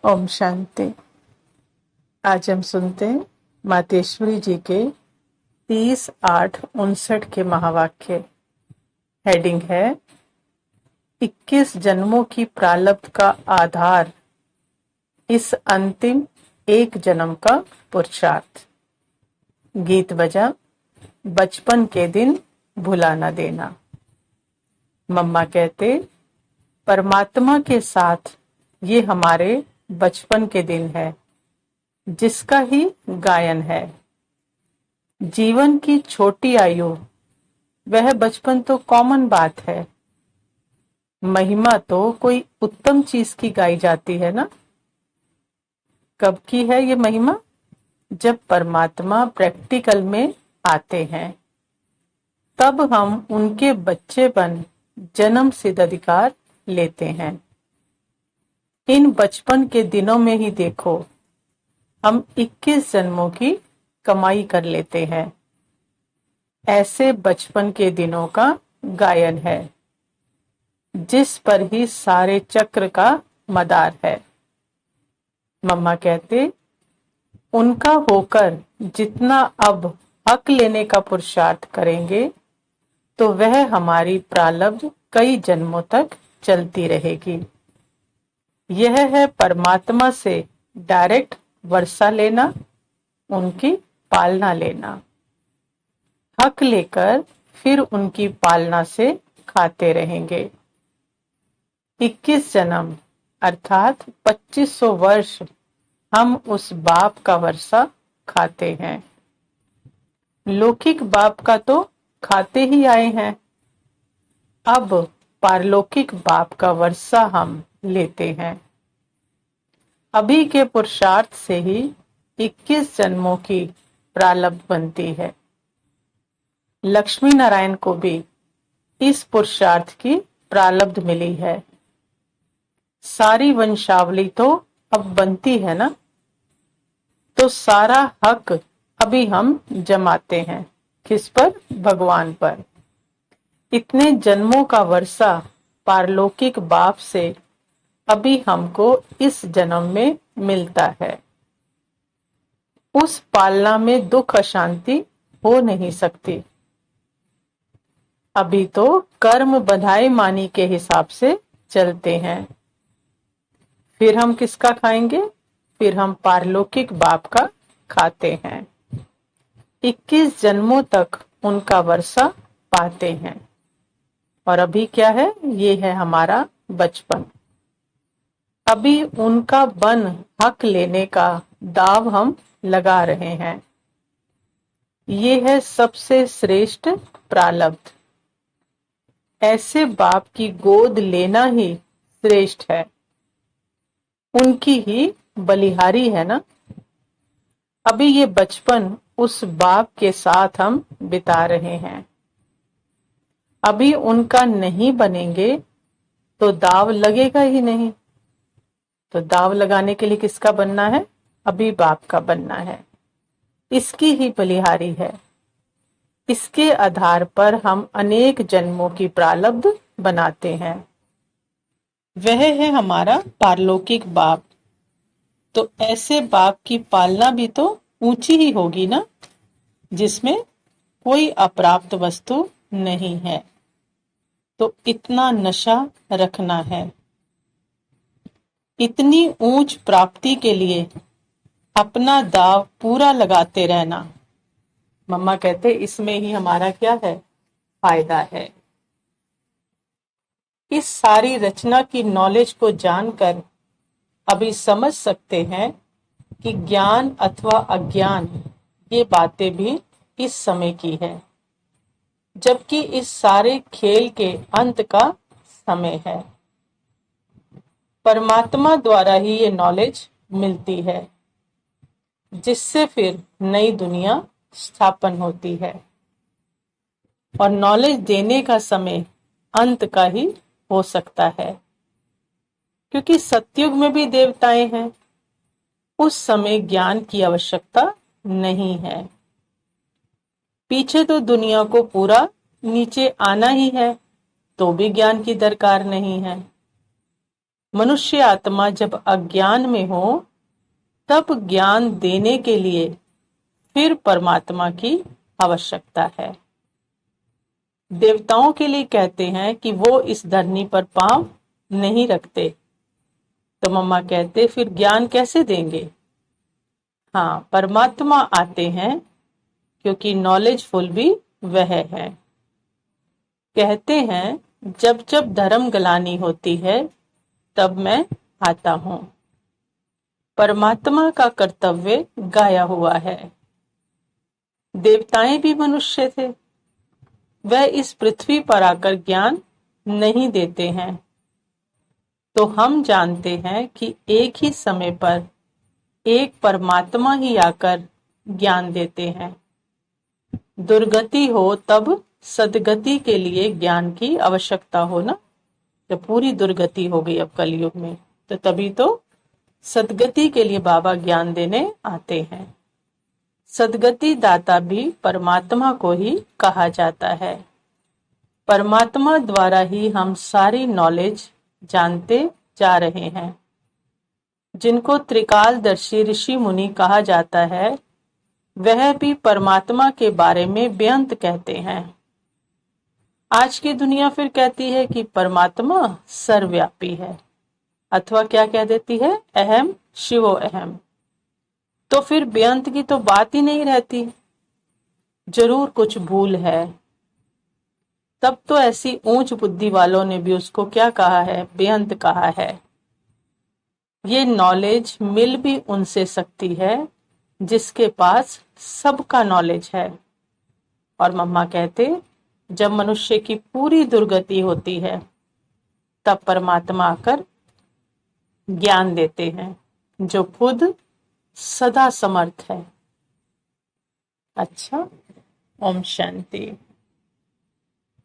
ओम शांति। आज हम सुनते हैं मातेश्वरी जी के 30-8-59 के महावाक्य। हेडिंग है 21 जन्मों की प्रारब्ध का आधार, इस अंतिम एक जन्म का पुरुषार्थ। गीत बजा, बचपन के दिन भुला न देना। मम्मा कहते, परमात्मा के साथ ये हमारे बचपन के दिन है, जिसका ही गायन है। जीवन की छोटी आयु, वह बचपन तो कॉमन बात है। महिमा तो कोई उत्तम चीज की गाई जाती है ना। कब की है ये महिमा? जब परमात्मा प्रैक्टिकल में आते हैं, तब हम उनके बच्चे बन जन्म सिद्ध अधिकार लेते हैं। इन बचपन के दिनों में ही देखो, हम 21 जन्मों की कमाई कर लेते हैं। ऐसे बचपन के दिनों का गायन है, जिस पर ही सारे चक्र का मदार है। मम्मा कहते, उनका होकर जितना अब हक लेने का पुरुषार्थ करेंगे, तो वह हमारी प्रारब्ध कई जन्मों तक चलती रहेगी। यह है परमात्मा से डायरेक्ट वर्षा लेना, उनकी पालना लेना। हक लेकर फिर उनकी पालना से खाते रहेंगे। 21 जन्म अर्थात 2500 वर्ष हम उस बाप का वर्षा खाते हैं। लौकिक बाप का तो खाते ही आए हैं, अब पारलौकिक बाप का वर्षा हम लेते हैं। अभी के पुरुषार्थ से ही 21 जन्मों की प्रारब्ध बनती है। लक्ष्मी नारायण को भी इस पुरुषार्थ की प्रारब्ध मिली है। सारी वंशावली तो अब बनती है ना, तो सारा हक अभी हम जमाते हैं। किस पर? भगवान पर। इतने जन्मों का वर्षा पारलौकिक बाप से अभी हमको इस जन्म में मिलता है। उस पालना में दुख अशांति हो नहीं सकती। अभी तो कर्म बंधाई मानी के हिसाब से चलते हैं। फिर हम किसका खाएंगे? फिर हम पारलौकिक बाप का खाते हैं। 21 जन्मों तक उनका वर्षा पाते हैं। और अभी क्या है? ये है हमारा बचपन। अभी उनका बन हक लेने का दाव हम लगा रहे हैं। ये है सबसे श्रेष्ठ प्रारब्ध। ऐसे बाप की गोद लेना ही श्रेष्ठ है, उनकी ही बलिहारी है ना। अभी ये बचपन उस बाप के साथ हम बिता रहे हैं। अभी उनका नहीं बनेंगे तो दाव लगेगा ही नहीं। तो दाव लगाने के लिए किसका बनना है? अभी बाप का बनना है। इसकी ही बलिहारी है। इसके आधार पर हम अनेक जन्मों की प्रारब्ध बनाते हैं। वह है हमारा पारलौकिक बाप। तो ऐसे बाप की पालना भी तो ऊंची ही होगी ना, जिसमें कोई अप्राप्त वस्तु नहीं है। तो इतना नशा रखना है। इतनी ऊंच प्राप्ति के लिए अपना दाव पूरा लगाते रहना। मम्मा कहते, इसमें ही हमारा क्या है? फायदा है। इस सारी रचना की नॉलेज को जानकर अभी समझ सकते हैं कि ज्ञान अथवा अज्ञान, ये बातें भी इस समय की है, जबकि इस सारे खेल के अंत का समय है। परमात्मा द्वारा ही ये नॉलेज मिलती है, जिससे फिर नई दुनिया स्थापन होती है। और नॉलेज देने का समय अंत का ही हो सकता है, क्योंकि सतयुग में भी देवताएं हैं। उस समय ज्ञान की आवश्यकता नहीं है। पीछे तो दुनिया को पूरा नीचे आना ही है, तो भी ज्ञान की दरकार नहीं है। मनुष्य आत्मा जब अज्ञान में हो तब ज्ञान देने के लिए फिर परमात्मा की आवश्यकता है। देवताओं के लिए कहते हैं कि वो इस धरनी पर पांव नहीं रखते, तो मम्मा कहते फिर ज्ञान कैसे देंगे। हाँ, परमात्मा आते हैं क्योंकि नॉलेजफुल भी वह है। कहते हैं जब जब धर्म गलानी होती है तब मैं आता हूं। परमात्मा का कर्तव्य गाया हुआ है। देवताएं भी मनुष्य थे, वह इस पृथ्वी पर आकर ज्ञान नहीं देते हैं। तो हम जानते हैं कि एक ही समय पर एक परमात्मा ही आकर ज्ञान देते हैं। दुर्गति हो तब सदगति के लिए ज्ञान की आवश्यकता हो ना। जब पूरी दुर्गति हो गई अब कलयुग में, तो तभी तो सदगति के लिए बाबा ज्ञान देने आते हैं। सदगति दाता भी परमात्मा को ही कहा जाता है। परमात्मा द्वारा ही हम सारी नॉलेज जानते जा रहे हैं। जिनको त्रिकालदर्शी ऋषि मुनि कहा जाता है, वह भी परमात्मा के बारे में बेअंत कहते हैं। आज की दुनिया फिर कहती है कि परमात्मा सर्वव्यापी है, अथवा क्या कह देती है, अहम शिवो अहम। तो फिर बेअंत की तो बात ही नहीं रहती। जरूर कुछ भूल है, तब तो ऐसी ऊंच बुद्धि वालों ने भी उसको क्या कहा है, बेअंत कहा है। ये नॉलेज मिल भी उनसे सकती है जिसके पास सबका नॉलेज है। और मम्मा कहते जब मनुष्य की पूरी दुर्गति होती है तब परमात्मा आकर ज्ञान देते हैं, जो खुद सदा समर्थ है। अच्छा, ओम शांति।